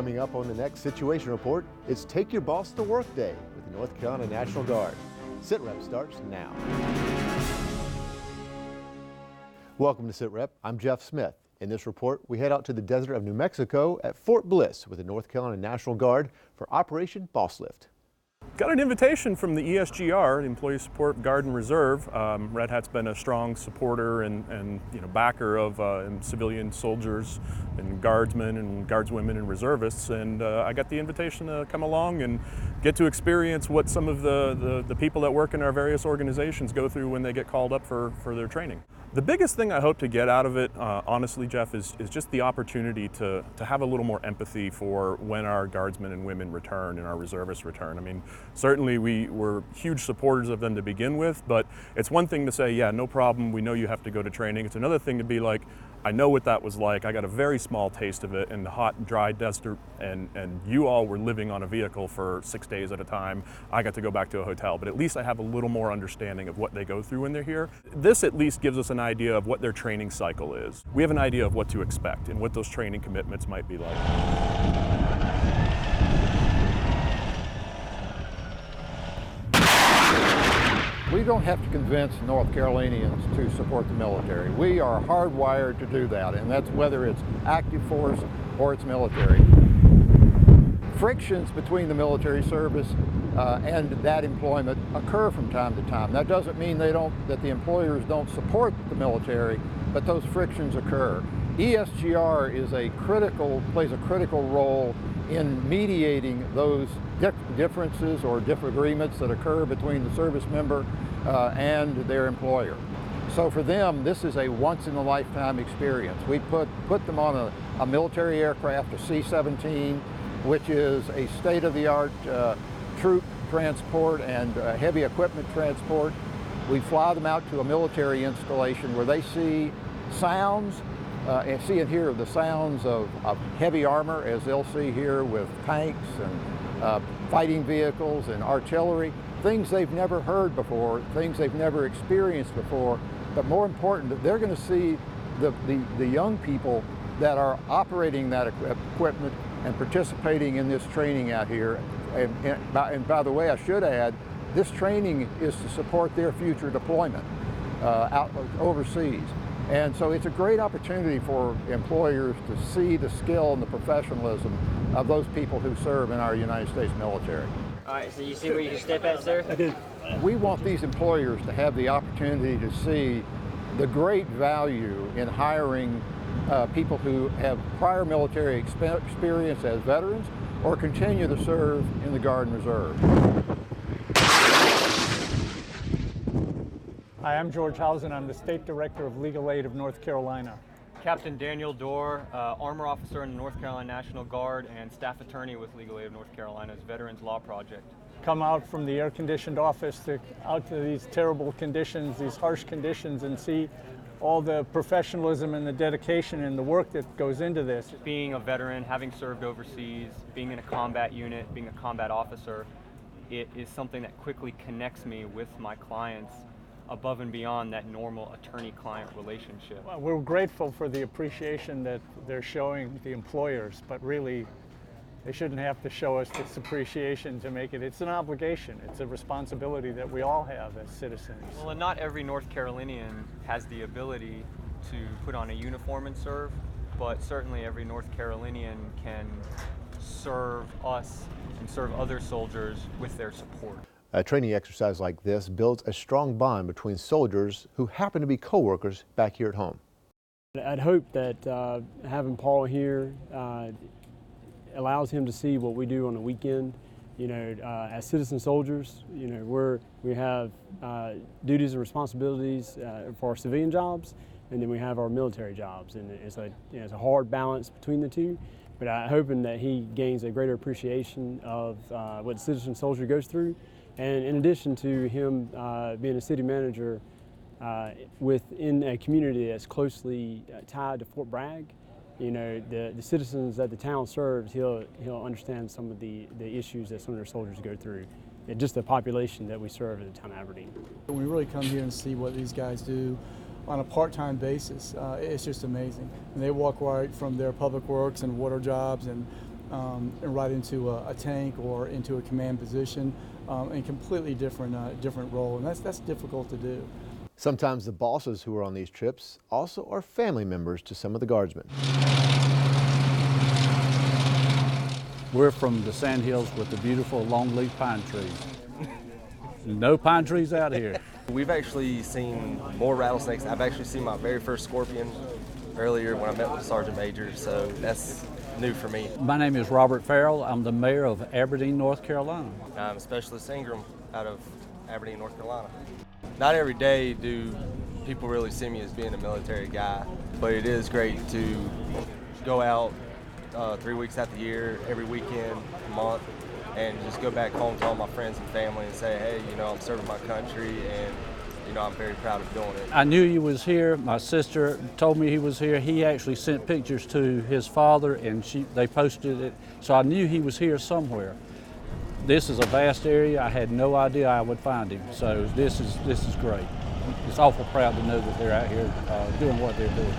Coming up on the next Situation Report, it's Take Your Boss to Work Day with the North Carolina National Guard. SITREP starts now. Welcome to SITREP. I'm Jeff Smith. In this report, we head out to the desert of New Mexico at Fort Bliss with the North Carolina National Guard for Operation Boss Lift. Got an invitation from the ESGR, the Employee Support Guard and Reserve. Red Hat's been a strong supporter and backer of civilian soldiers and guardsmen and guardswomen and reservists, and I got the invitation to come along and get to experience what some of the people that work in our various organizations go through when they get called up for their training. The biggest thing I hope to get out of it, honestly, Jeff, is just the opportunity to have a little more empathy for when our guardsmen and women return and our reservists return. I mean, certainly we were huge supporters of them to begin with, but it's one thing to say, yeah, no problem, we know you have to go to training. It's another thing to be like, I know what that was like. I got a very small taste of it in the hot and dry desert, and you all were living on a vehicle for 6 days at a time. I got to go back to a hotel, but at least I have a little more understanding of what they go through when they're here. This at least gives us an idea of what their training cycle is. We have an idea of what to expect and what those training commitments might be like. We don't have to convince North Carolinians to support the military. We are hardwired to do that, and that's whether it's active force or it's military. Frictions between the military service and that employment occur from time to time. That doesn't mean that the employers don't support the military, but those frictions occur. ESGR plays a critical role in mediating those differences or disagreements that occur between the service member and their employer. So for them, this is a once-in-a-lifetime experience. We put them on a military aircraft, a C-17, which is a state-of-the-art troop transport and heavy equipment transport. We fly them out to a military installation where they see sounds and see and hear the sounds of heavy armor, as they'll see here with tanks and fighting vehicles and artillery, things they've never heard before, things they've never experienced before. But more important, they're going to see the young people that are operating that equipment and participating in this training out here. And by the way, I should add, this training is to support their future deployment out overseas. And so it's a great opportunity for employers to see the skill and the professionalism of those people who serve in our United States military. All right, so you see where you can step at, sir? I did. We want these employers to have the opportunity to see the great value in hiring people who have prior military experience as veterans or continue to serve in the Guard and Reserve. Hi, I'm George Housen. I'm the State Director of Legal Aid of North Carolina. Captain Daniel Dorr, Armor Officer in the North Carolina National Guard and Staff Attorney with Legal Aid of North Carolina's Veterans Law Project. Come out from the air-conditioned office out to these terrible conditions, these harsh conditions, and see all the professionalism and the dedication and the work that goes into this. Being a veteran, having served overseas, being in a combat unit, being a combat officer, it is something that quickly connects me with my clients above and beyond that normal attorney-client relationship. Well, we're grateful for the appreciation that they're showing the employers, but really they shouldn't have to show us this appreciation to make it. It's an obligation. It's a responsibility that we all have as citizens. Well, and not every North Carolinian has the ability to put on a uniform and serve, but certainly every North Carolinian can serve us and serve other soldiers with their support. A training exercise like this builds a strong bond between soldiers who happen to be co-workers back here at home. I'd hope that having Paul here allows him to see what we do on the weekend. You know, as citizen soldiers, you know, we have duties and responsibilities for our civilian jobs, and then we have our military jobs, and it's a hard balance between the two. But I'm hoping that he gains a greater appreciation of what the citizen soldier goes through. And in addition to him being a city manager within a community that's closely tied to Fort Bragg, you know, the citizens that the town serves, he'll understand some of the issues that some of their soldiers go through, and just the population that we serve in the town of Aberdeen. We really come here and see what these guys do on a part-time basis. It's just amazing. And they walk right from their public works and water jobs and right into a tank or into a command position, and completely different role, and that's difficult to do. Sometimes the bosses who are on these trips also are family members to some of the Guardsmen. We're from the Sandhills with the beautiful longleaf pine trees. No pine trees out here. We've actually seen more rattlesnakes. I've actually seen my very first scorpion earlier when I met with Sergeant Major, so that's new for me. My name is Robert Farrell. I'm the mayor of Aberdeen, North Carolina. I'm Specialist Ingram out of Aberdeen, North Carolina. Not every day do people really see me as being a military guy, but it is great to go out 3 weeks out the year, every weekend, month, and just go back home to all my friends and family and say, hey, you know, I'm serving my country, and you know, I'm very proud of doing it. I knew he was here. My sister told me he was here. He actually sent pictures to his father, and they posted it, so I knew he was here somewhere. This is a vast area. I had no idea I would find him, so this is great. It's awful proud to know that they're out here doing what they're doing.